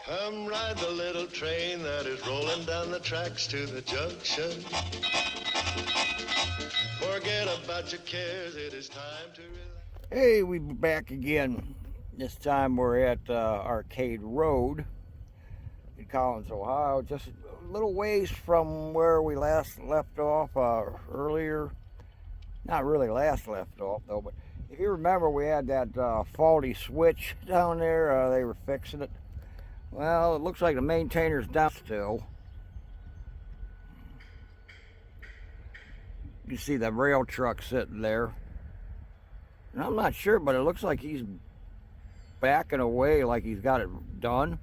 Come ride the little train that is rolling down the tracks to the junction. Forget about your cares, it is time to relax. Hey, we're back again. This time we're at Arcade Road in Collins, Ohio. Just a little ways from where we last left off earlier. Not really last left off though, but if you remember, we had that faulty switch down there. They were fixing it. Well, it looks like the maintainer's down still. You see the rail truck sitting there. And I'm not sure, but it looks like he's backing away like he's got it done.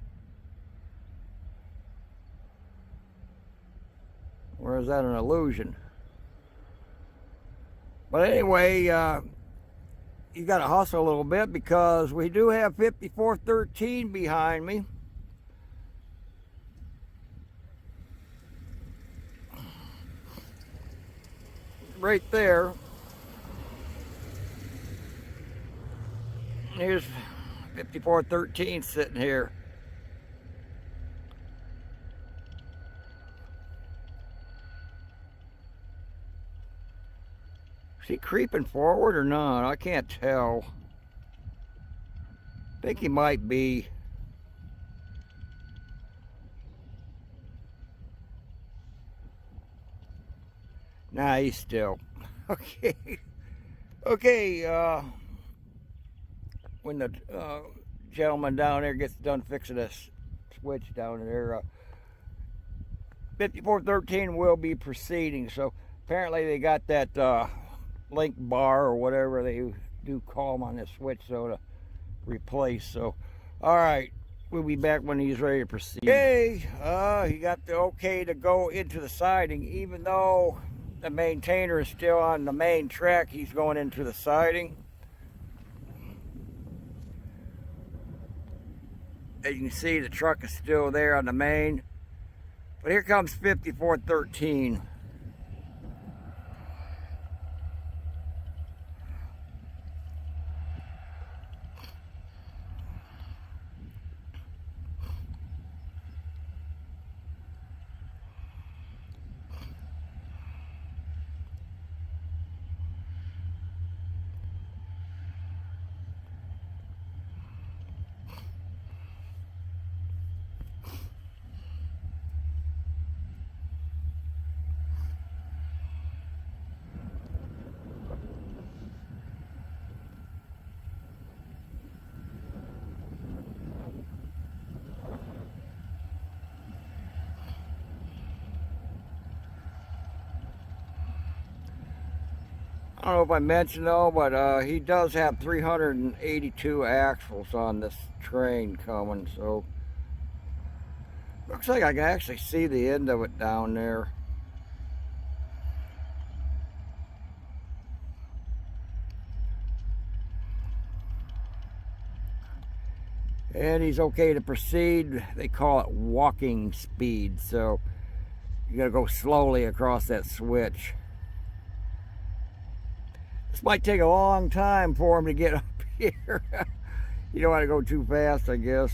Or is that an illusion? But anyway, you got to hustle a little bit because we do have 5413 behind me. Right there. Here's 5413 sitting here. Is he creeping forward or not? I can't tell. I think he might be. Nah, he's still. Okay. Okay, when the gentleman down there gets done fixing this switch down there, 5413 will be proceeding. So apparently they got that link bar or whatever they do call them on this switch, so to replace. So, all right, we'll be back when he's ready to proceed. Okay, he got the okay to go into the siding, even though the maintainer is still on the main track. He's going into the siding. As you can see, the truck is still there on the main. But here comes 5413. I don't know if I mentioned though, but he does have 382 axles on this train coming, so looks like I can actually see the end of it down there. And he's okay to proceed. They call it walking speed, so you gotta go slowly across that switch. This might take a long time for him to get up here. You don't want to go too fast, I guess.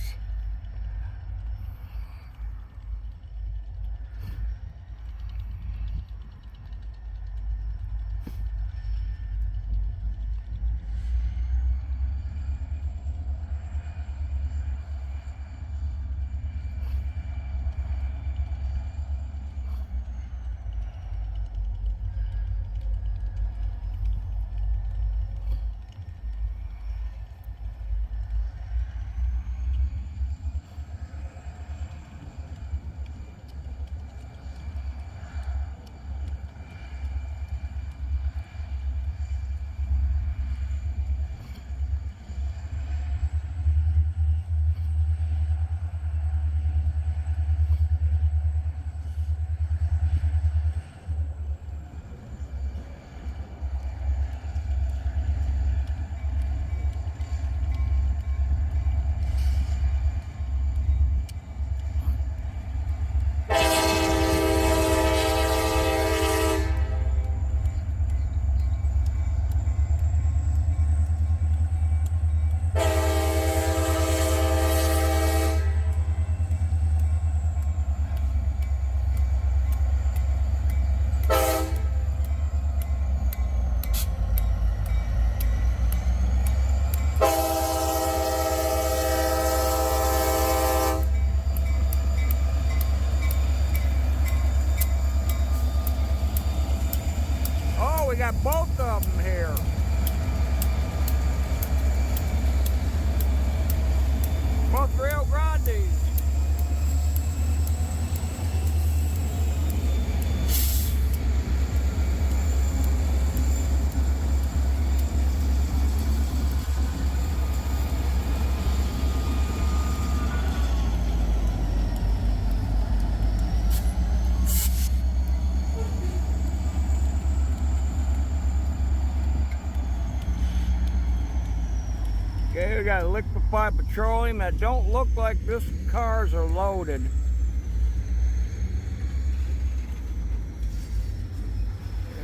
liquefied petroleum. It don't look like this cars are loaded.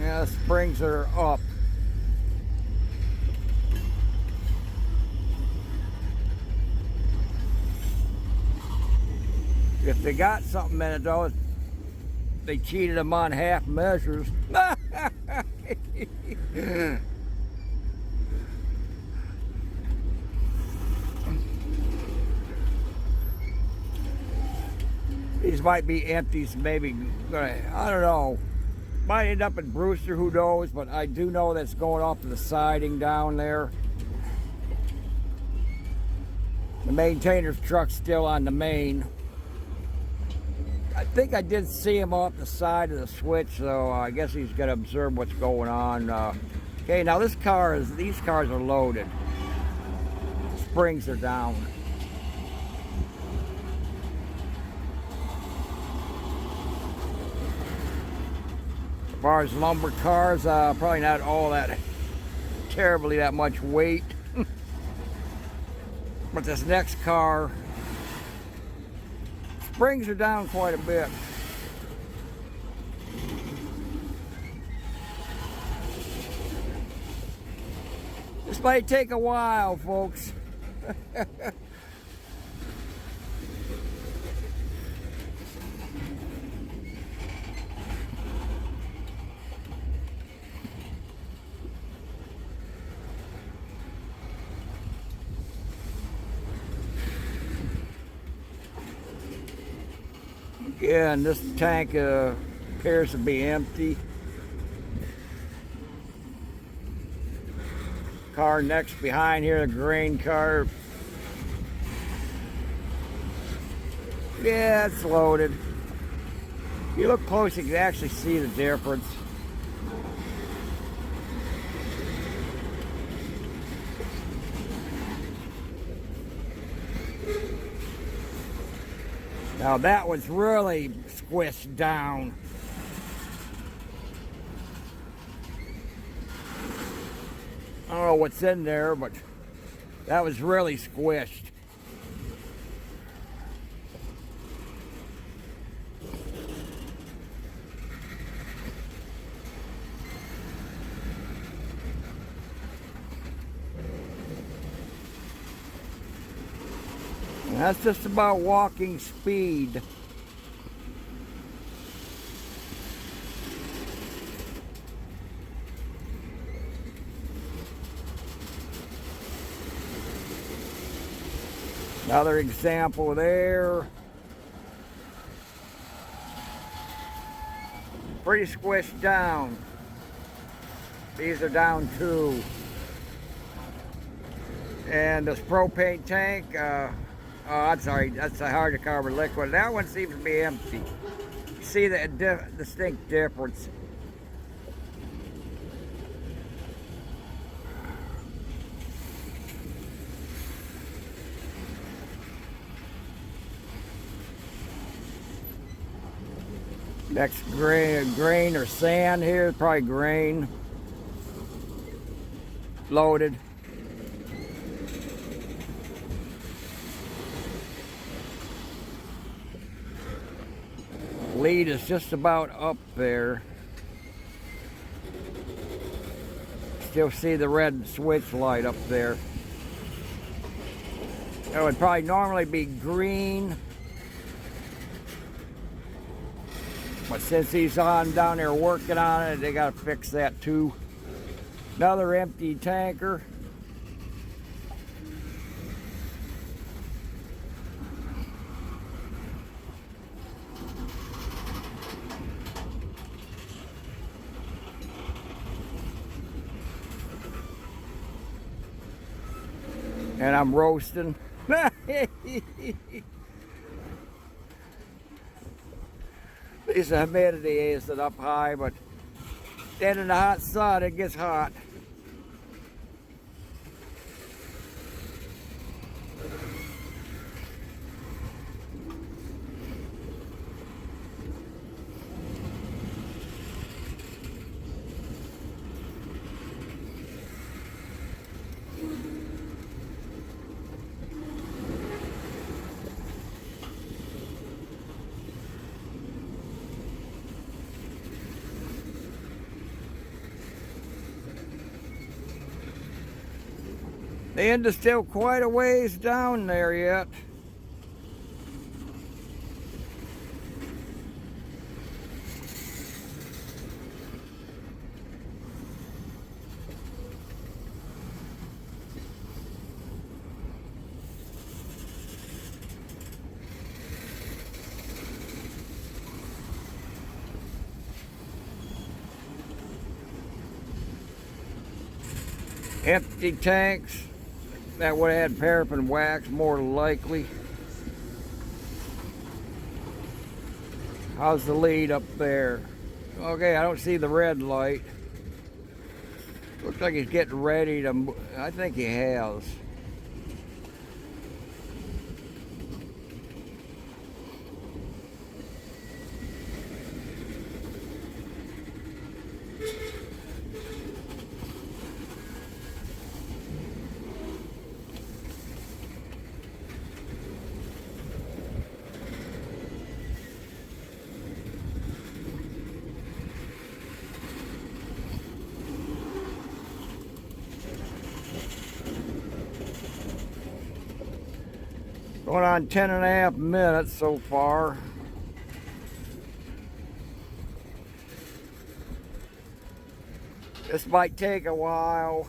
Yeah, the springs are up. If they got something in it though, they cheated them on half measures. These might be empties, maybe, I don't know. Might end up in Brewster, who knows, but I do know that's going off to the siding down there. The maintainer's truck's still on the main. I think I did see him off the side of the switch, so I guess he's gonna observe what's going on. Okay, now these cars are loaded. Springs are down. As far as lumber cars, probably not all that terribly that much weight. But this next car, springs are down quite a bit. This might take a while, folks. Yeah, and this tank appears to be empty. Car next behind here, the grain car. Yeah, it's loaded. If you look close, you can actually see the difference. Now that was really squished down. I don't know what's in there, but that was really squished. And that's just about walking speed. Another example there. Pretty squished down. These are down too. And this propane tank, oh, I'm sorry, that's a hydrocarbon liquid. That one seems to be empty. You see the distinct difference. Next grain or sand here, probably grain. Loaded. Lead is just about up there. Still see the red switch light up there. It would probably normally be green. But since he's on down there working on it, they got to fix that too. Another empty tanker. And I'm roasting. This humidity isn't up high, but then in the hot sun it gets hot. The end is still quite a ways down there yet. Empty tanks. That would have had paraffin wax, more likely. How's the lead up there? Okay, I don't see the red light. Looks like he's getting ready to. I think he has. Going on 10.5 minutes so far. This might take a while.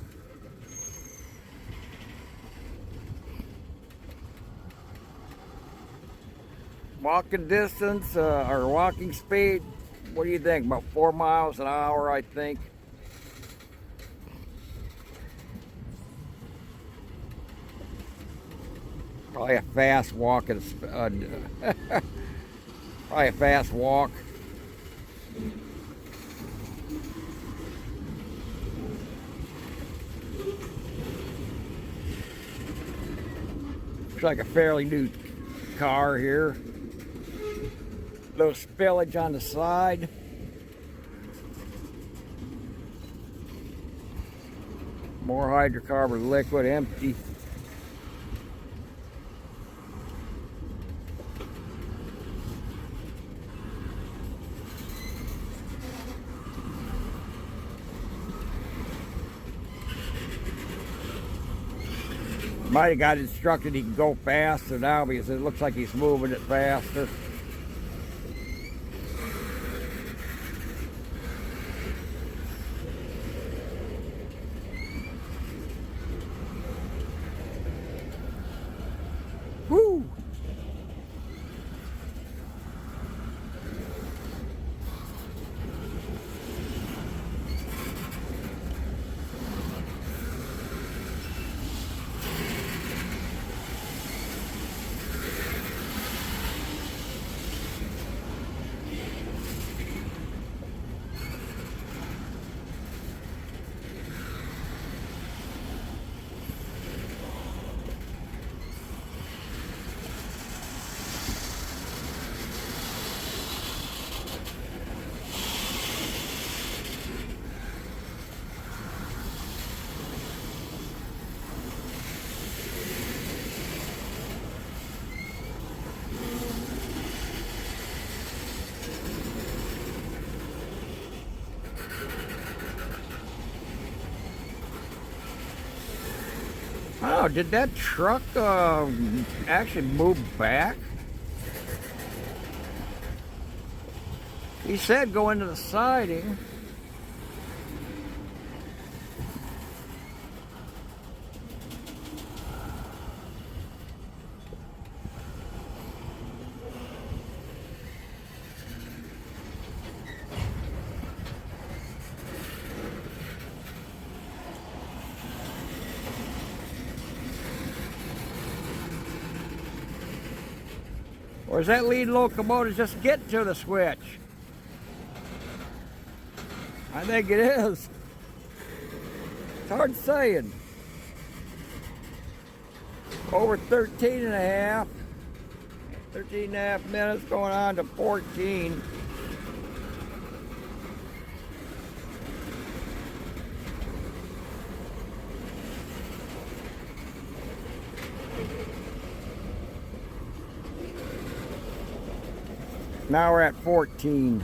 Walking distance or walking speed, what do you think? About 4 miles an hour, I think. Probably a fast walking, probably a fast walk. Looks like a fairly new car here. Little spillage on the side. More hydrocarbon liquid, empty. Might have got instructed he can go faster now because it looks like he's moving it faster. Woo! Oh, did that truck actually move back? He said go into the siding. Or is that lead locomotive just getting to the switch? I think it is. It's hard saying. Over 13 and a half. 13 and a half minutes going on to 14. Now we're at 14.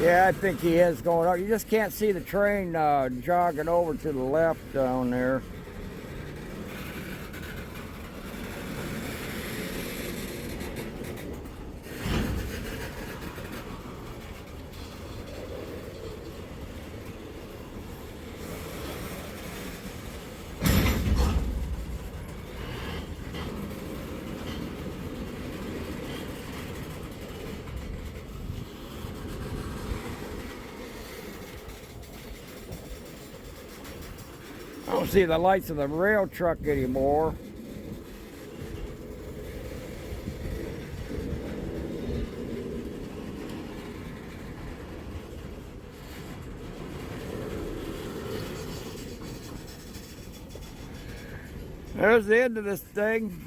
Yeah, I think he is going up. You just can't see the train jogging over to the left down there. I don't see the lights of the rail truck anymore. There's the end of this thing.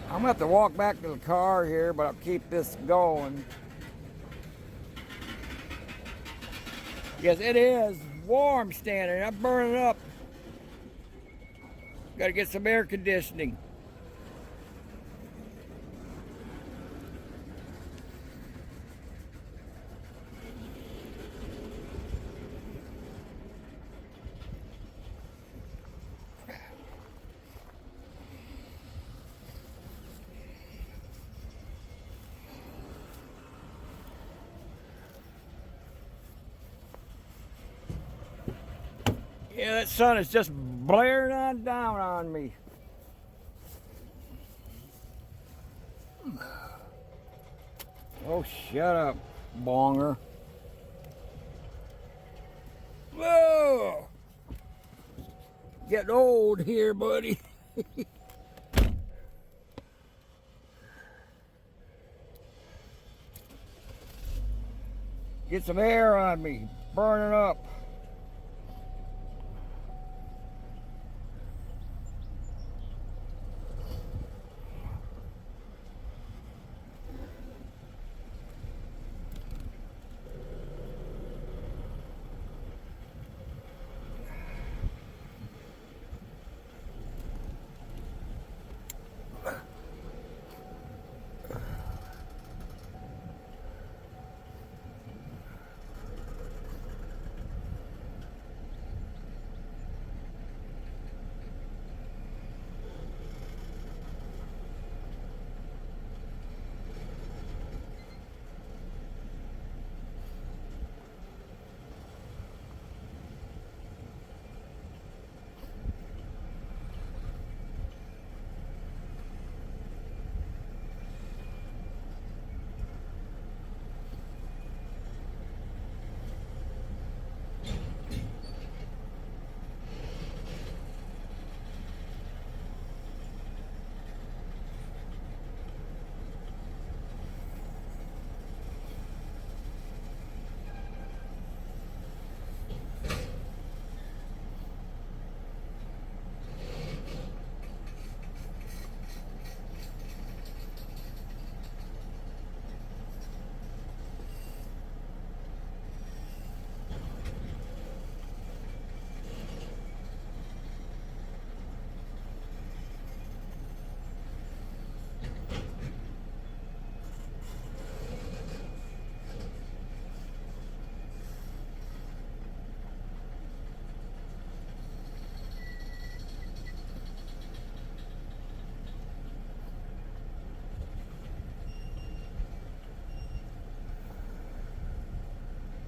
I'm gonna have to walk back to the car here, but I'll keep this going. Yes, it is warm standing. I'm burning up. Got to get some air conditioning. Yeah, that sun is just blaring on down on me. Oh, shut up, bonger. Whoa! Getting old here, buddy. Get some air on me, burning up.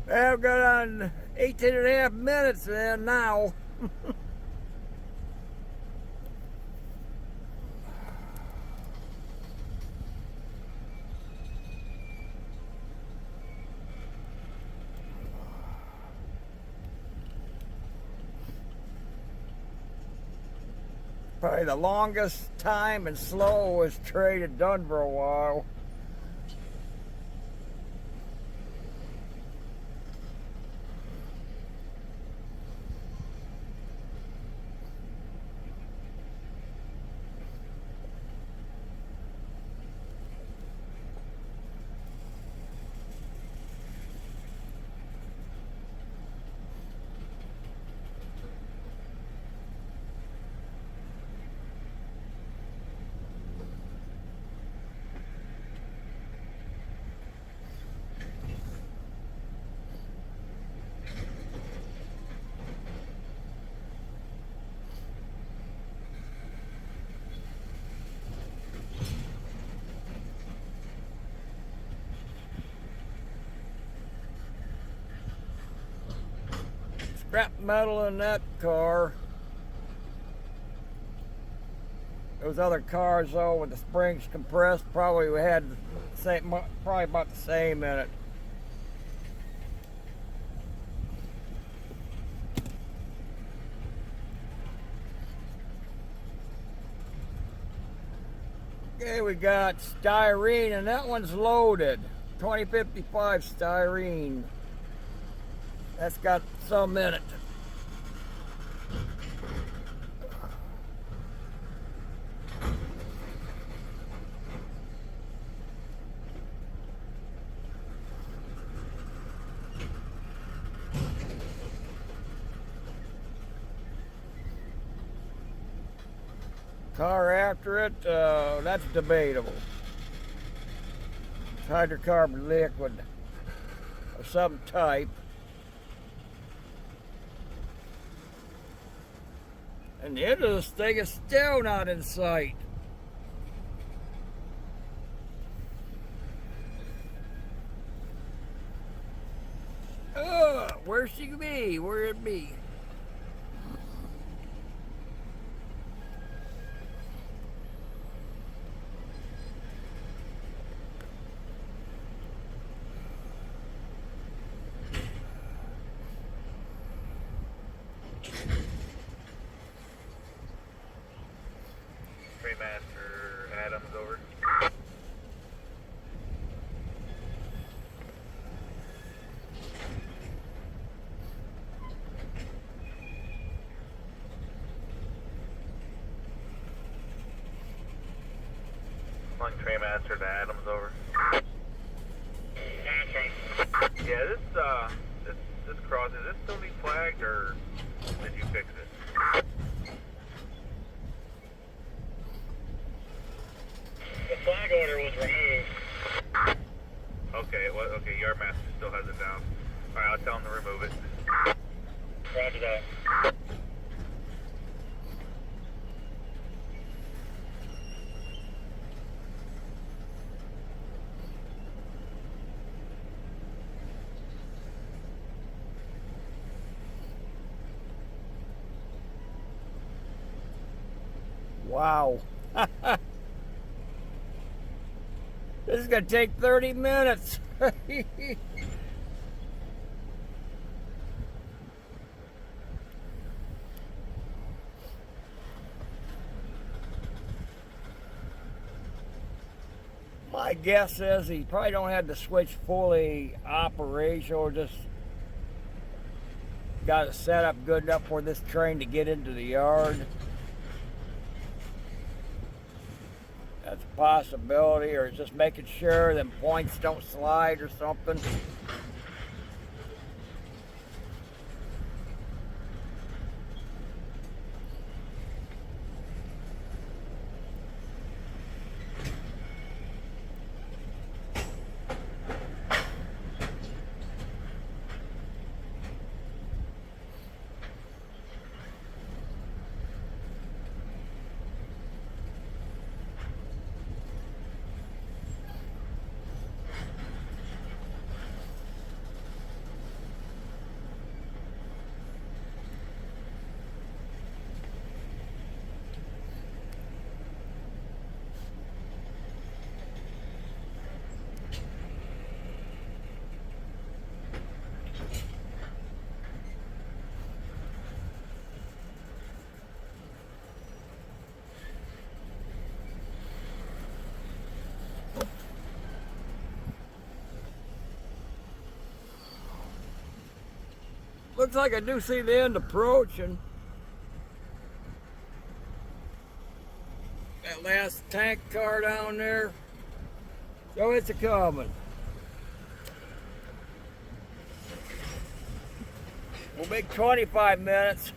I've got on 18.5 minutes there now. Probably the longest time and slowest trade had done for a while. scrap metal in that car. Those other cars, though, with the springs compressed, probably had the same, probably about the same in it. Okay, we got styrene, and that one's loaded. 2055 styrene. That's got some in it. Car after it, that's debatable. It's hydrocarbon liquid of some type. And the end of this thing is still not in sight. Where's she be? Where'd it be? Master Adams over. One Trainmaster to Adams over. Yeah, this cross, is this still be flagged or did you fix it? The flag order was removed. Okay, well, okay, Yard Master still has it down. Alright, I'll tell him to remove it. Roger that. Wow. This is going to take 30 minutes. My guess is he probably don't have the switch fully operational, just got it set up good enough for this train to get into the yard. That's a possibility, or just making sure them points don't slide or something. Looks like I do see the end approaching. That last tank car down there. So it's a coming. We'll make 25 minutes.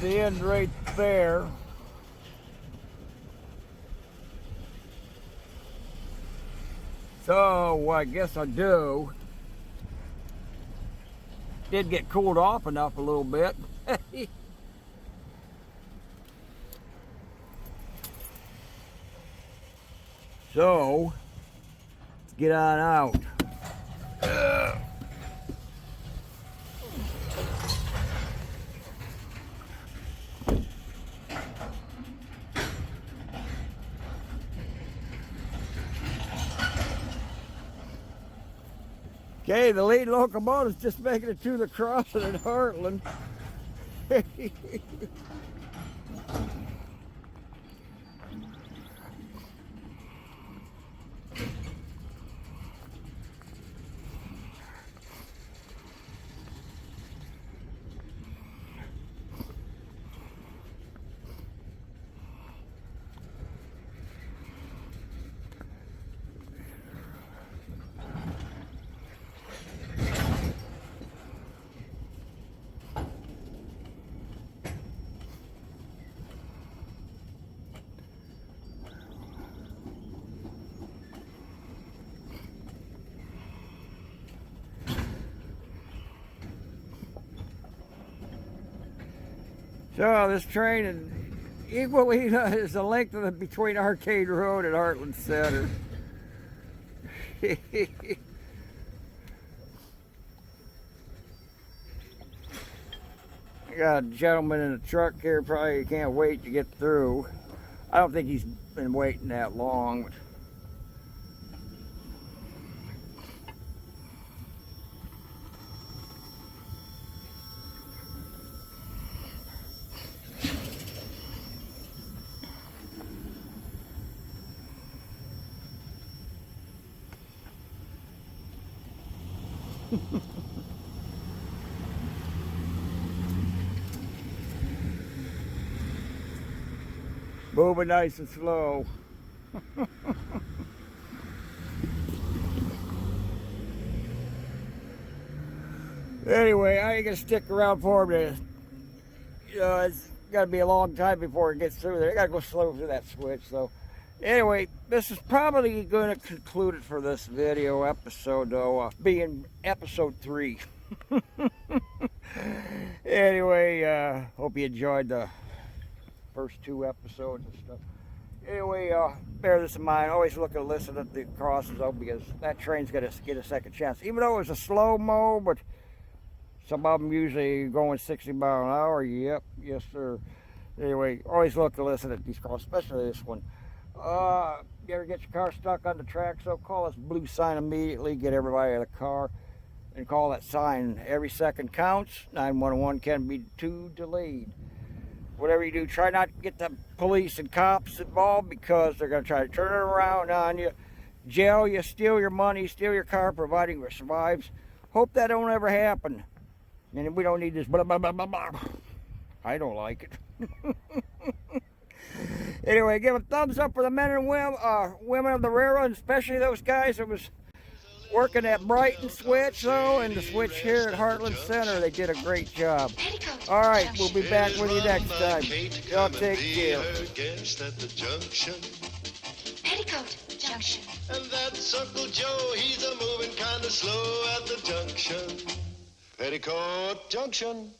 the end right there. So what I guess I do, did get cooled off enough a little bit. So let's get on out. Okay, the lead locomotive's just making it to the crossing at Heartland. So this train is equally is the length of the between Arcade Road and Heartland Center. I got a gentleman in a truck here, probably can't wait to get through. I don't think he's been waiting that long. Moving nice and slow. Anyway, I ain't gonna stick around for him to, it's gotta be a long time before it gets through there. I gotta go slow through that switch. So anyway, this is probably gonna conclude it for this video episode, though, being episode 3. Anyway, hope you enjoyed the first 2 episodes and stuff. Anyway, bear this in mind. Always look and listen at the crosses, though, because that train's gonna get a second chance. Even though it's a slow-mo, but some of them usually going 60 miles an hour. Yep, yes, sir. Anyway, always look and listen at these crosses, especially this one. You ever get your car stuck on the track? So call this blue sign immediately. Get everybody out of the car and call that sign. Every second counts. 911 can be too delayed. Whatever you do, try not to get the police and cops involved, because they're going to try to turn it around on you, jail you, steal your money, steal your car, providing it survives. Hope that don't ever happen. And we don't need this blah, blah, blah, blah, blah. I don't like it. Anyway, give a thumbs up for the men and women of the railroad, especially those guys that was working at Brighton switch, though, and the switch here at Heartland Center. They did a great job. All right, we'll be back with you next time. Y'all take care. Petticoat Junction. And that's Uncle Joe, he's a moving kind of slow at the junction. Petticoat Junction.